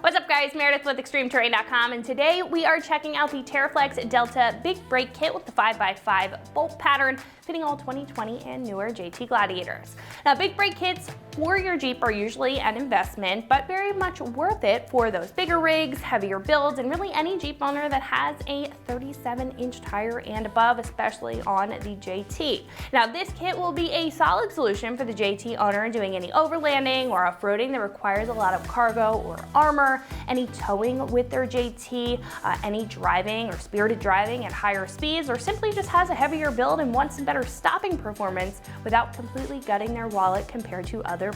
What's up guys, Meredith with ExtremeTerrain.com, and today we are checking out the TerraFlex Delta Big Brake Kit with the 5x5 bolt pattern, fitting all 2020 and newer JT Gladiators. Now, big brake kits for your Jeep are usually an investment, but very much worth it for those bigger rigs, heavier builds, and really any Jeep owner that has a 37-inch tire and above, especially on the JT. Now, this kit will be a solid solution for the JT owner doing any overlanding or off-roading that requires a lot of cargo or armor, any towing with their JT, any driving or spirited driving at higher speeds, or simply just has a heavier build and wants some better stopping performance without completely gutting their wallet compared to other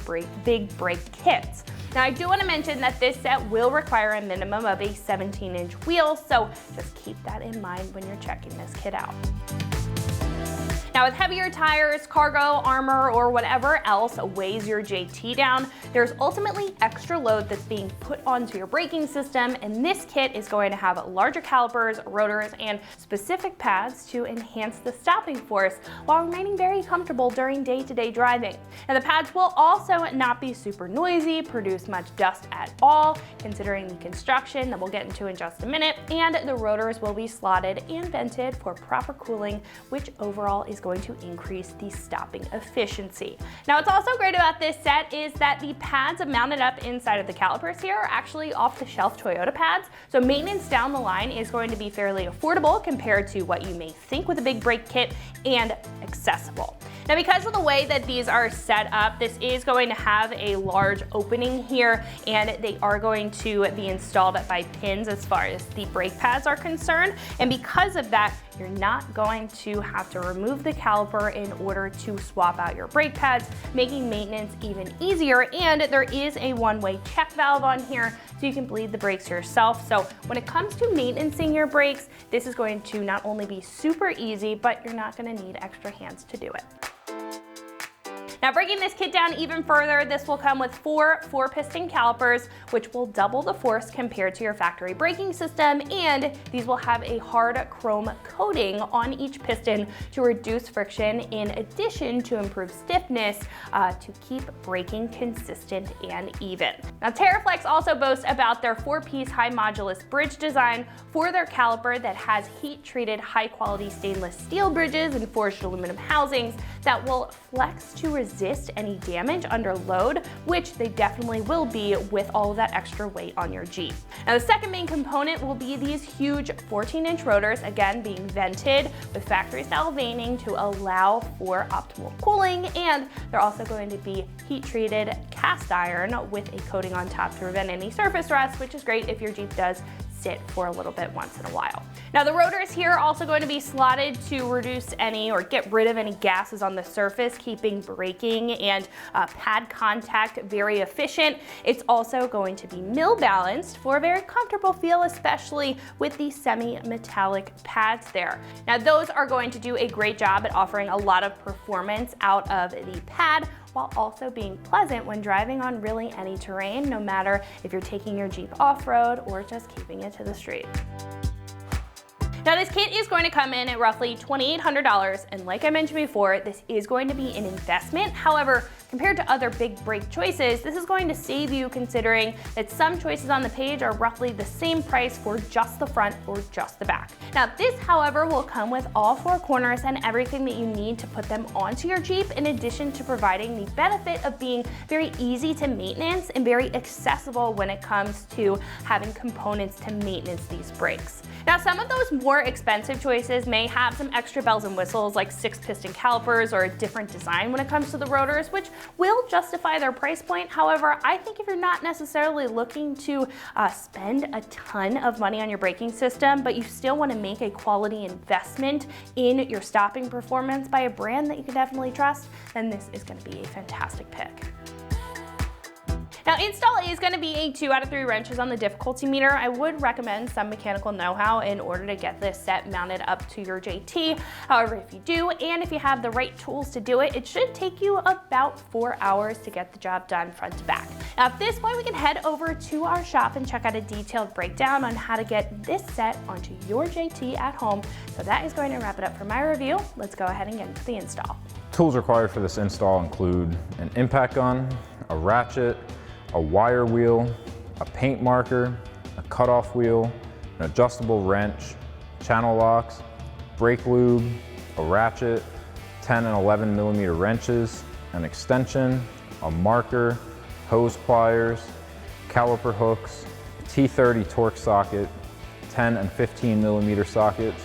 big brake kits. Now, I do want to mention that this set will require a minimum of a 17-inch wheel, so just keep that in mind when you're checking this kit out. Now, with heavier tires, cargo, armor, or whatever else weighs your JT down, there's ultimately extra load that's being put onto your braking system, and this kit is going to have larger calipers, rotors, and specific pads to enhance the stopping force while remaining very comfortable during day-to-day driving. Now, the pads will also not be super noisy, produce much dust at all, considering the construction that we'll get into in just a minute, and the rotors will be slotted and vented for proper cooling, which overall is going to increase the stopping efficiency. Now, what's also great about this set is that the pads mounted up inside of the calipers here are actually off-the-shelf Toyota pads, so maintenance down the line is going to be fairly affordable compared to what you may think with a big brake kit, and accessible. Now, because of the way that these are set up, this is going to have a large opening here, and they are going to be installed by pins as far as the brake pads are concerned. And because of that, you're not going to have to remove the caliper in order to swap out your brake pads, making maintenance even easier. And there is a one-way check valve on here, so you can bleed the brakes yourself. So when it comes to maintaining your brakes, this is going to not only be super easy, but you're not going to need extra hands to do it. Now, breaking this kit down even further, this will come with four piston calipers, which will double the force compared to your factory braking system, and these will have a hard chrome coating on each piston to reduce friction, in addition to improve stiffness to keep braking consistent and even. Now, TerraFlex also boasts about their 4-piece high modulus bridge design for their caliper that has heat-treated high-quality stainless steel bridges and forged aluminum housings that will flex to resist any damage under load, which they definitely will be with all of that extra weight on your Jeep. Now, the second main component will be these huge 14-inch rotors, again being vented with factory-style veining to allow for optimal cooling, and they're also going to be heat-treated cast iron with a coating on top to prevent any surface rust, which is great if your Jeep does sit for a little bit once in a while. Now, the rotors here are also going to be slotted to reduce any or get rid of any gases on the surface, keeping braking and pad contact very efficient. It's also going to be mill balanced for a very comfortable feel, especially with the semi-metallic pads there. Now, those are going to do a great job at offering a lot of performance out of the pad, while also being pleasant when driving on really any terrain, no matter if you're taking your Jeep off-road or just keeping it to the street. Now, this kit is going to come in at roughly $2,800, and like I mentioned before, this is going to be an investment. However, compared to other big brake choices, this is going to save you, considering that some choices on the page are roughly the same price for just the front or just the back. Now, this, however, will come with all 4 corners and everything that you need to put them onto your Jeep, in addition to providing the benefit of being very easy to maintenance and very accessible when it comes to having components to maintenance these brakes. Now, some of those more expensive choices may have some extra bells and whistles, like 6-piston calipers or a different design when it comes to the rotors, which will justify their price point. However, I think if you're not necessarily looking to spend a ton of money on your braking system, but you still want to make a quality investment in your stopping performance by a brand that you can definitely trust, then this is going to be a fantastic pick. Now, install is going to be a 2 out of 3 wrenches on the difficulty meter. I would recommend some mechanical know-how in order to get this set mounted up to your JT. However, if you do, and if you have the right tools to do it, it should take you about 4 hours to get the job done front to back. Now, at this point, we can head over to our shop and check out a detailed breakdown on how to get this set onto your JT at home. So that is going to wrap it up for my review. Let's go ahead and get into the install. Tools required for this install include an impact gun, a ratchet, a wire wheel, a paint marker, a cutoff wheel, an adjustable wrench, channel locks, brake lube, a ratchet, 10 and 11 millimeter wrenches, an extension, a marker, hose pliers, caliper hooks, a T30 torque socket, 10 and 15 millimeter sockets,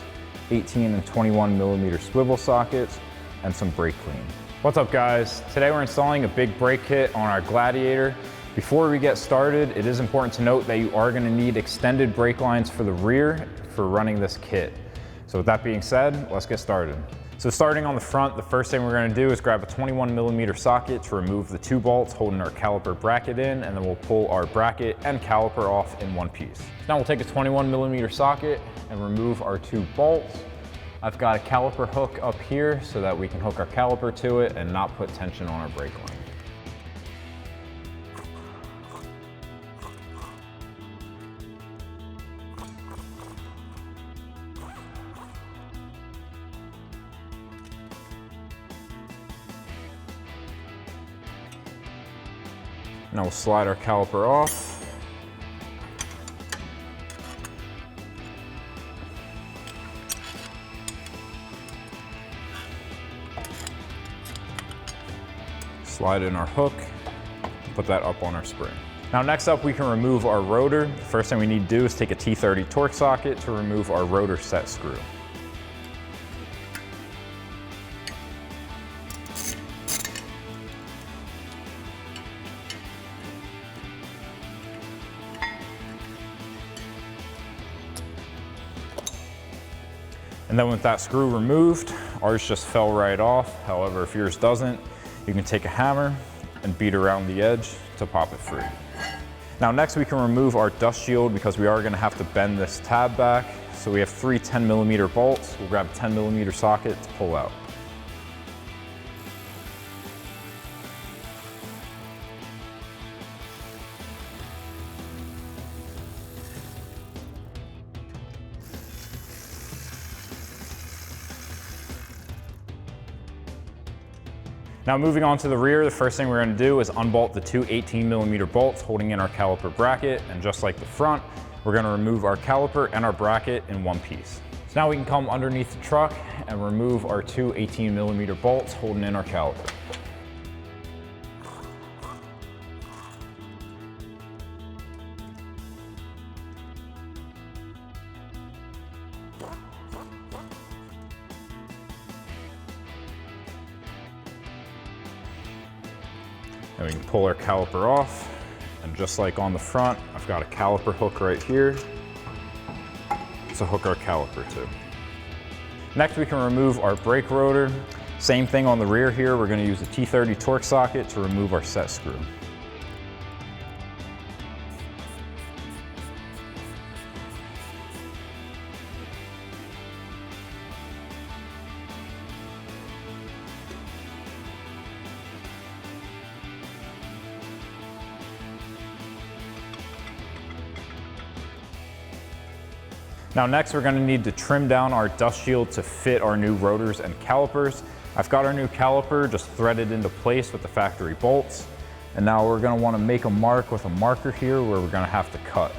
18 and 21 millimeter swivel sockets, and some brake clean. What's up guys? Today we're installing a big brake kit on our Gladiator. Before we get started, it is important to note that you are going to need extended brake lines for the rear for running this kit. So with that being said, let's get started. So starting on the front, the first thing we're going to do is grab a 21 millimeter socket to remove the 2 bolts holding our caliper bracket in, and then we'll pull our bracket and caliper off in one piece. Now we'll take a 21 millimeter socket and remove our 2 bolts. I've got a caliper hook up here so that we can hook our caliper to it and not put tension on our brake line. Now we'll slide our caliper off. Slide in our hook, put that up on our spring. Now next up we can remove our rotor. The first thing we need to do is take a T30 torque socket to remove our rotor set screw. And then with that screw removed, ours just fell right off. However, if yours doesn't, you can take a hammer and beat around the edge to pop it free. Now next we can remove our dust shield because we are going to have to bend this tab back. So we have 3 10 millimeter bolts. We'll grab a 10 millimeter socket to pull out. Now moving on to the rear, the first thing we're going to do is unbolt the 2 18 millimeter bolts holding in our caliper bracket, and just like the front, we're going to remove our caliper and our bracket in one piece. So now we can come underneath the truck and remove our 2 18 millimeter bolts holding in our caliper. And we can pull our caliper off, and just like on the front, I've got a caliper hook right here to hook our caliper to. Next we can remove our brake rotor. Same thing on the rear here, we're going to use a T30 torque socket to remove our set screw. Now next we're going to need to trim down our dust shield to fit our new rotors and calipers. I've got our new caliper just threaded into place with the factory bolts. And now we're going to want to make a mark with a marker here where we're going to have to cut.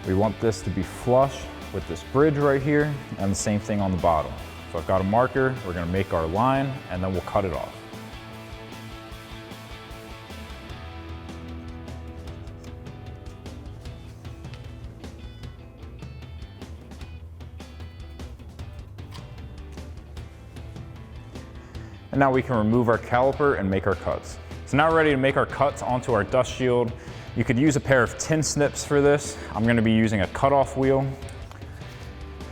We want this to be flush with this bridge right here, and the same thing on the bottom. So I've got a marker, we're going to make our line, and then we'll cut it off. And now we can remove our caliper and make our cuts. So now we're ready to make our cuts onto our dust shield. You could use a pair of tin snips for this. I'm going to be using a cutoff wheel.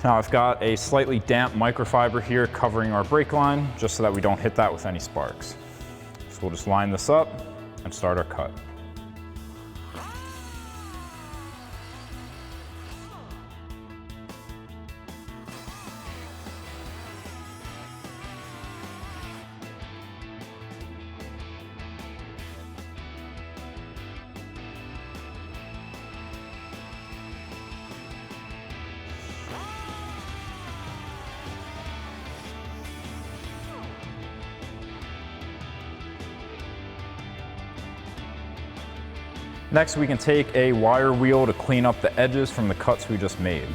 Now I've got a slightly damp microfiber here covering our brake line just so that we don't hit that with any sparks. So we'll just line this up and start our cut. Next, we can take a wire wheel to clean up the edges from the cuts we just made.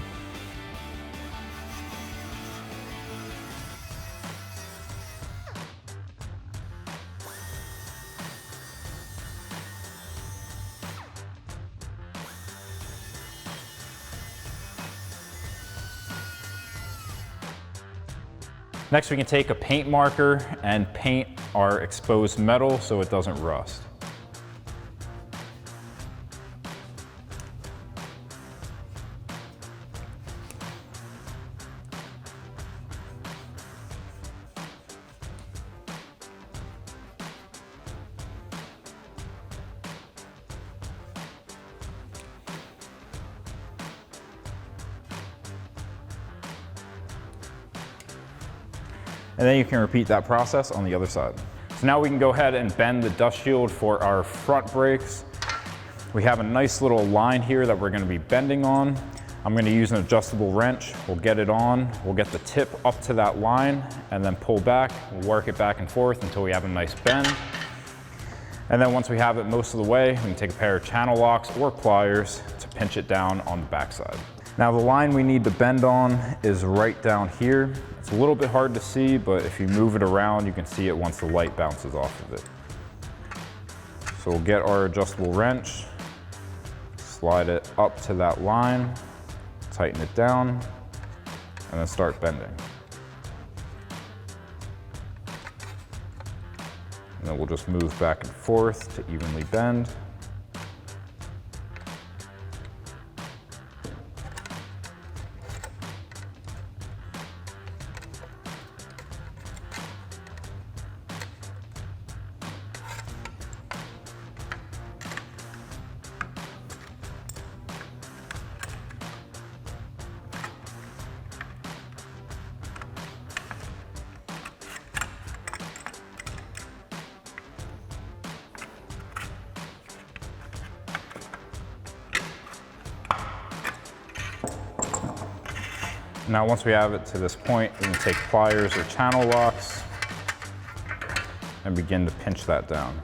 Next, we can take a paint marker and paint our exposed metal so it doesn't rust. And then you can repeat that process on the other side. So now we can go ahead and bend the dust shield for our front brakes. We have a nice little line here that we're going to be bending on. I'm going to use an adjustable wrench. We'll get it on, we'll get the tip up to that line and then pull back. We'll work it back and forth until we have a nice bend. And then once we have it most of the way, we can take a pair of channel locks or pliers to pinch it down on the backside. Now the line we need to bend on is right down here. It's a little bit hard to see, but if you move it around, you can see it once the light bounces off of it. So we'll get our adjustable wrench, slide it up to that line, tighten it down, and then start bending. And then we'll just move back and forth to evenly bend. Now once we have it to this point, we can take pliers or channel locks and begin to pinch that down.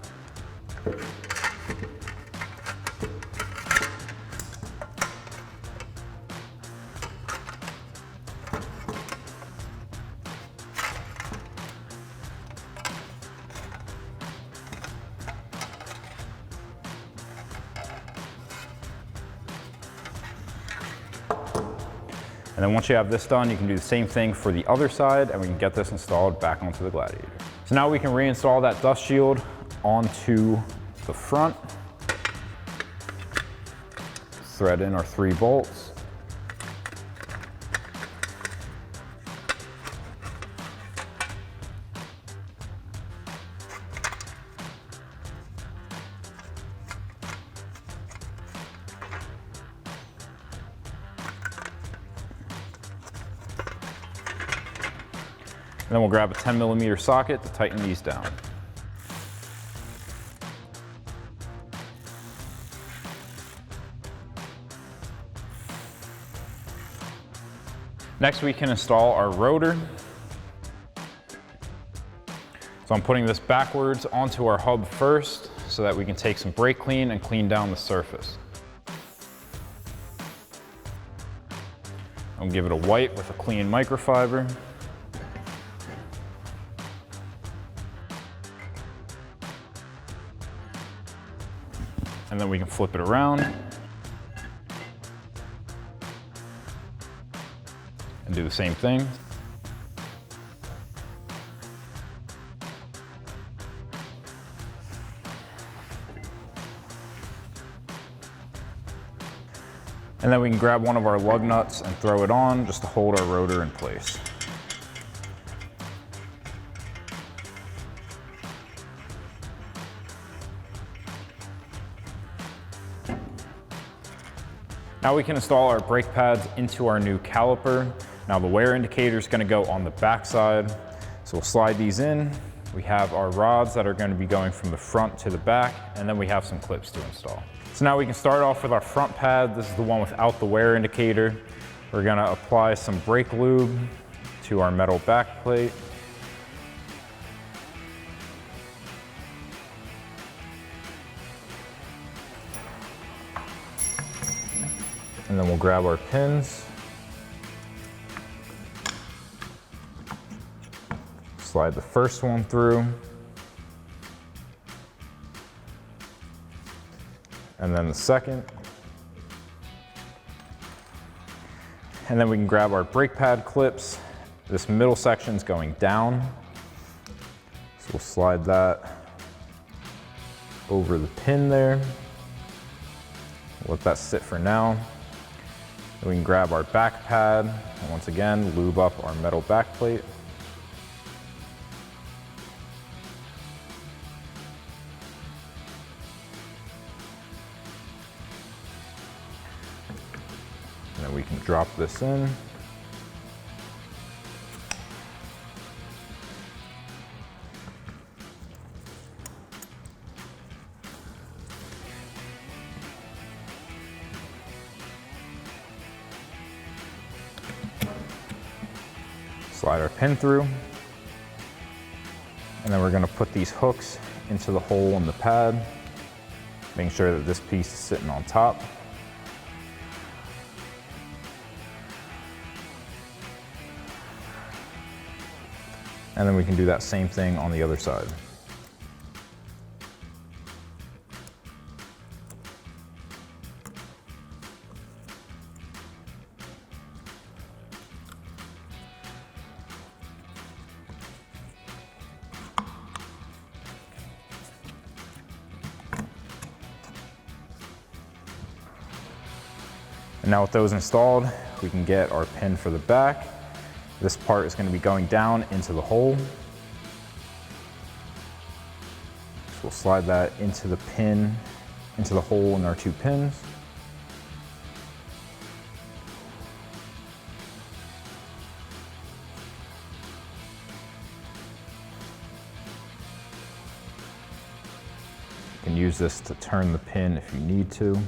And then once you have this done, you can do the same thing for the other side and we can get this installed back onto the Gladiator. So now we can reinstall that dust shield onto the front. Thread in our 3 bolts. And then we'll grab a 10mm socket to tighten these down. Next, we can install our rotor. So I'm putting this backwards onto our hub first so that we can take some brake clean and clean down the surface. I'll give it a wipe with a clean microfiber. And then we can flip it around and do the same thing. And then we can grab one of our lug nuts and throw it on just to hold our rotor in place. Now we can install our brake pads into our new caliper. Now the wear indicator is going to go on the back side. So we'll slide these in. We have our rods that are going to be going from the front to the back, and then we have some clips to install. So now we can start off with our front pad. This is the one without the wear indicator. We're going to apply some brake lube to our metal back plate. And then we'll grab our pins. Slide the first one through. And then the second. And then we can grab our brake pad clips. This middle section is going down. So we'll slide that over the pin there. Let that sit for now. Then we can grab our back pad, and once again, lube up our metal back plate. And then we can drop this in. Slide our pin through, and then we're going to put these hooks into the hole in the pad, making sure that this piece is sitting on top. And then we can do that same thing on the other side. And now with those installed, we can get our pin for the back. This part is going to be going down into the hole. So we'll slide that into the pin, into the hole in our two pins. You can use this to turn the pin if you need to.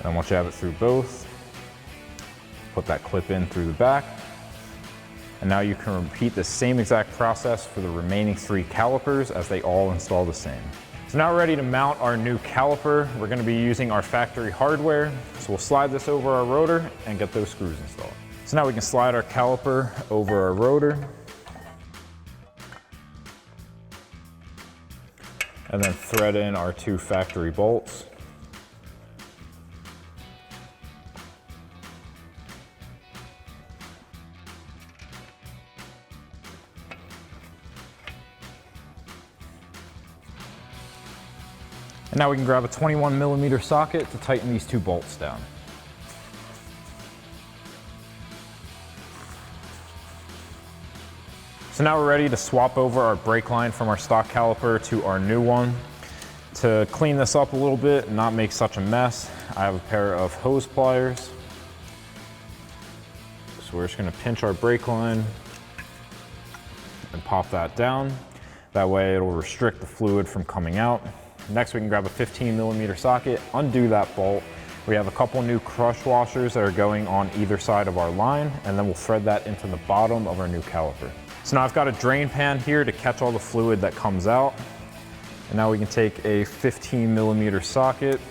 And once you have it through both, put that clip in through the back. And now you can repeat the same exact process for the remaining 3 calipers as they all install the same. So now we're ready to mount our new caliper. We're going to be using our factory hardware. So we'll slide this over our rotor and get those screws installed. So now we can slide our caliper over our rotor. And then thread in our 2 factory bolts. And now we can grab a 21mm socket to tighten these 2 bolts down. So now we're ready to swap over our brake line from our stock caliper to our new one. To clean this up a little bit and not make such a mess, I have a pair of hose pliers. So we're just going to pinch our brake line and pop that down. That way it'll restrict the fluid from coming out. Next, we can grab a 15mm socket, undo that bolt. We have a couple new crush washers that are going on either side of our line, and then we'll thread that into the bottom of our new caliper. So now I've got a drain pan here to catch all the fluid that comes out. And now we can take a 15mm socket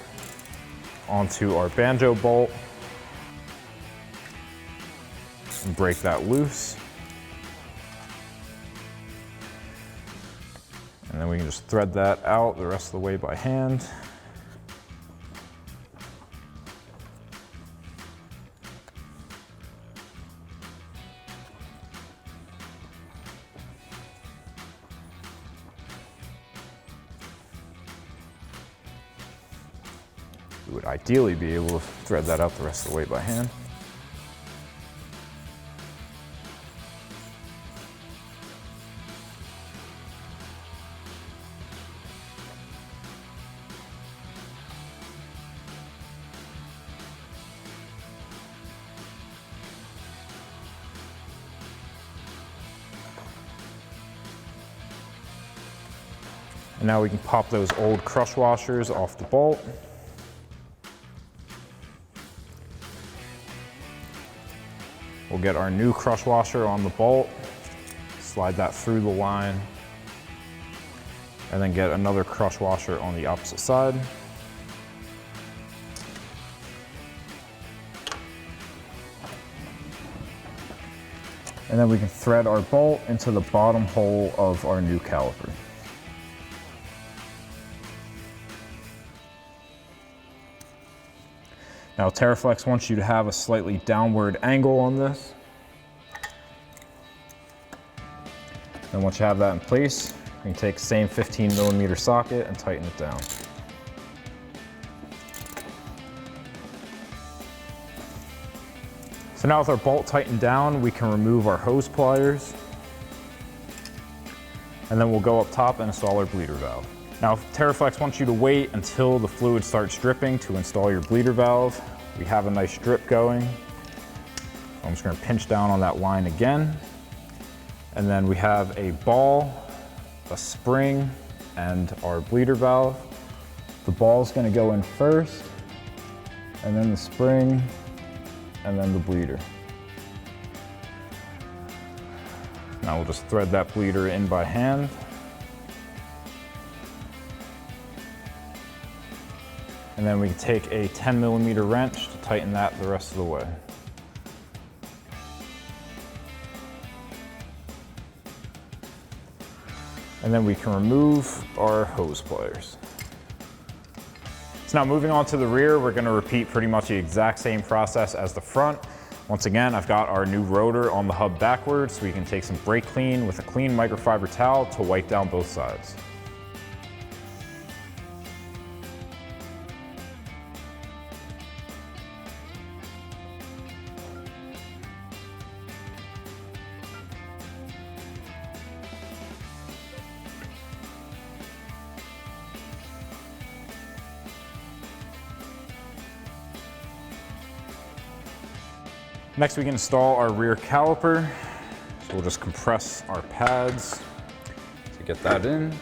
onto our banjo bolt and break that loose. And then we can just thread that out the rest of the way by hand. We would ideally be able to thread that out the rest of the way by hand. And now we can pop those old crush washers off the bolt. We'll get our new crush washer on the bolt, slide that through the line, and then get another crush washer on the opposite side. And then we can thread our bolt into the bottom hole of our new caliper. Now TerraFlex wants you to have a slightly downward angle on this. And once you have that in place, you can take the same 15mm socket and tighten it down. So now with our bolt tightened down, we can remove our hose pliers. And then we'll go up top and install our bleeder valve. Now, TerraFlex wants you to wait until the fluid starts dripping to install your bleeder valve. We have a nice drip going. I'm just gonna pinch down on that line again. And then we have a ball, a spring, and our bleeder valve. The ball's gonna go in first, and then the spring, and then the bleeder. Now we'll just thread that bleeder in by hand. And then we can take a 10mm wrench to tighten that the rest of the way. And then we can remove our hose pliers. So now moving on to the rear, we're gonna repeat pretty much the exact same process as the front. Once again, I've got our new rotor on the hub backwards, so we can take some brake clean with a clean microfiber towel to wipe down both sides. Next, we can install our rear caliper. So we'll just compress our pads to get that in.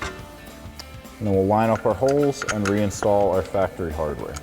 And then we'll line up our holes and reinstall our factory hardware.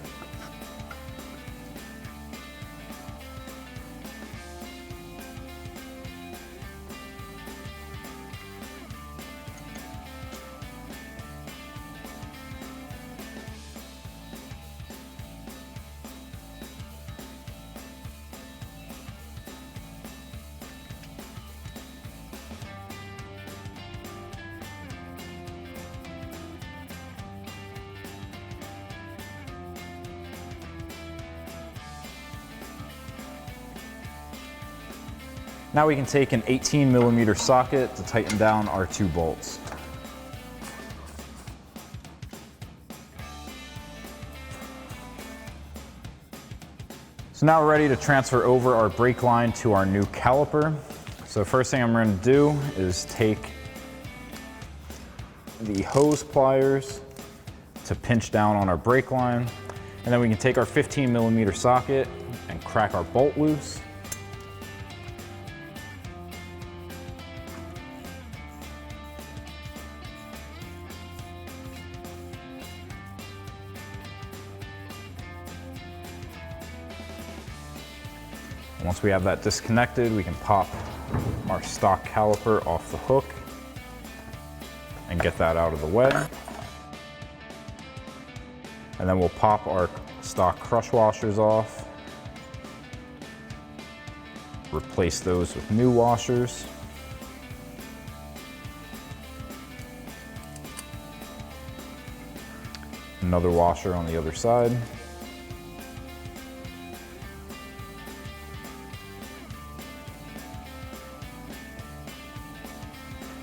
Now we can take an 18mm socket to tighten down our two bolts. So now we're ready to transfer over our brake line to our new caliper. So first thing I'm going to do is take the hose pliers to pinch down on our brake line, and then we can take our 15mm socket and crack our bolt loose. Once we have that disconnected, we can pop our stock caliper off the hook and get that out of the way. And then we'll pop our stock crush washers off, replace those with new washers. Another washer on the other side.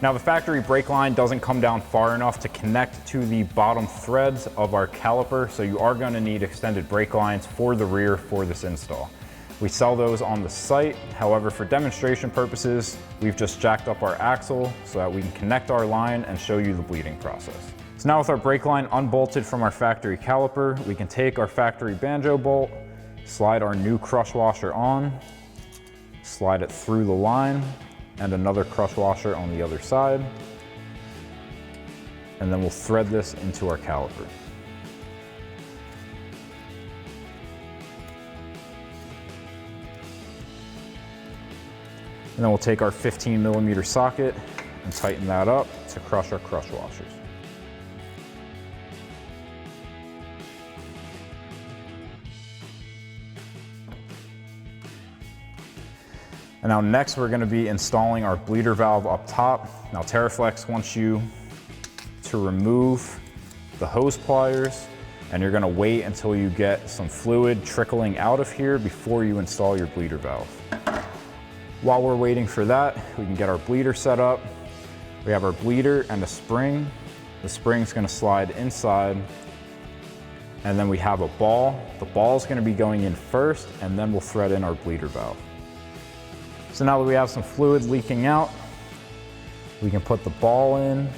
Now the factory brake line doesn't come down far enough to connect to the bottom threads of our caliper, so you are going to need extended brake lines for the rear for this install. We sell those on the site, however for demonstration purposes, we've just jacked up our axle so that we can connect our line and show you the bleeding process. So now with our brake line unbolted from our factory caliper, we can take our factory banjo bolt, slide our new crush washer on, slide it through the line, and another crush washer on the other side. And then we'll thread this into our caliper. And then we'll take our 15mm socket and tighten that up to crush our crush washers. And now next we're going to be installing our bleeder valve up top. Now TerraFlex wants you to remove the hose pliers, and you're going to wait until you get some fluid trickling out of here before you install your bleeder valve. While we're waiting for that, we can get our bleeder set up. We have our bleeder and a spring. The spring's going to slide inside, and then we have a ball. The ball is going to be going in first, and then we'll thread in our bleeder valve. So now that we have some fluid leaking out, we can put the ball in,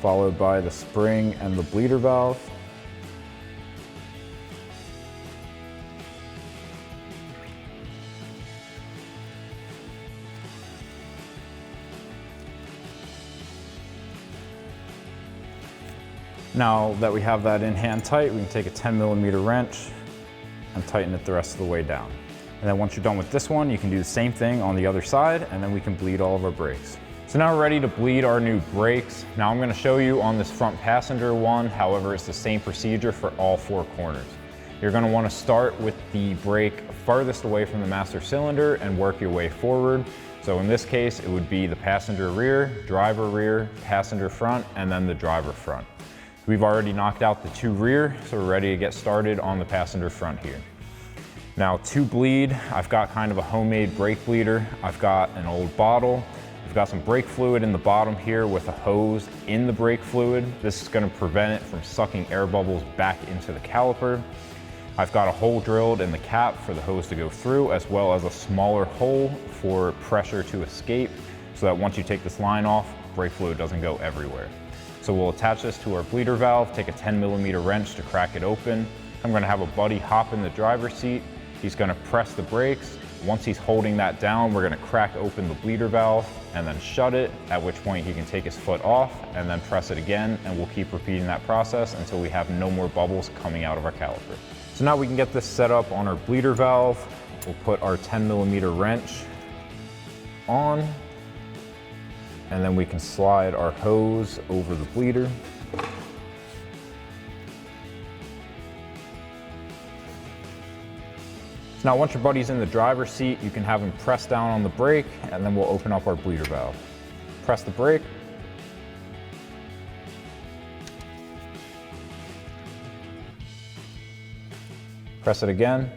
followed by the spring and the bleeder valve. Now that we have that in hand tight, we can take a 10mm wrench and tighten it the rest of the way down. And then once you're done with this one, you can do the same thing on the other side, and then we can bleed all of our brakes. So now we're ready to bleed our new brakes. Now I'm going to show you on this front passenger one, however, it's the same procedure for all 4 corners. You're going to want to start with the brake farthest away from the master cylinder and work your way forward. So in this case, it would be the passenger rear, driver, passenger front, and then the driver front. We've already knocked out the 2 rear, so we're ready to get started on the passenger front here. Now to bleed, I've got kind of a homemade brake bleeder. I've got an old bottle. We've got some brake fluid in the bottom here with a hose in the brake fluid. This is going to prevent it from sucking air bubbles back into the caliper. I've got a hole drilled in the cap for the hose to go through, as well as a smaller hole for pressure to escape, so that once you take this line off, brake fluid doesn't go everywhere. So we'll attach this to our bleeder valve, take a 10mm wrench to crack it open. I'm going to have a buddy hop in the driver's seat. He's going to press the brakes. Once he's holding that down, we're going to crack open the bleeder valve and then shut it, at which point he can take his foot off and then press it again, and we'll keep repeating that process until we have no more bubbles coming out of our caliper. So now we can get this set up on our bleeder valve. We'll put our 10mm wrench on, and then we can slide our hose over the bleeder. Now once your buddy's in the driver's seat, you can have him press down on the brake, and then we'll open up our bleeder valve. Press the brake. Press it again.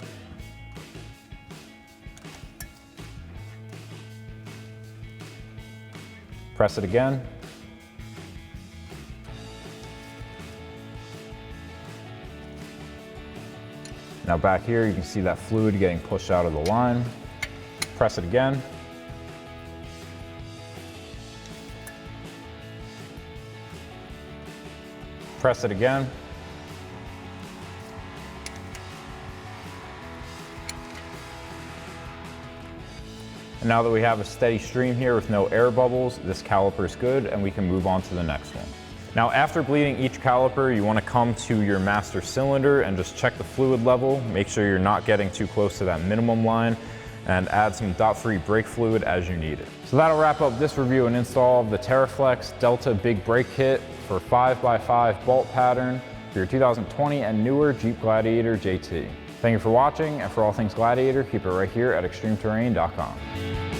Press it again. Now back here, you can see that fluid getting pushed out of the line. Press it again. Press it again. And now that we have a steady stream here with no air bubbles, this caliper is good, and we can move on to the next one. Now after bleeding each caliper, you want to come to your master cylinder and just check the fluid level. Make sure you're not getting too close to that minimum line, and add some dot-free brake fluid as you need it. So that'll wrap up this review and install of the TerraFlex Delta Big Brake Kit for 5x5 bolt pattern for your 2020 and newer Jeep Gladiator JT. Thank you for watching, and for all things Gladiator, keep it right here at extremeterrain.com.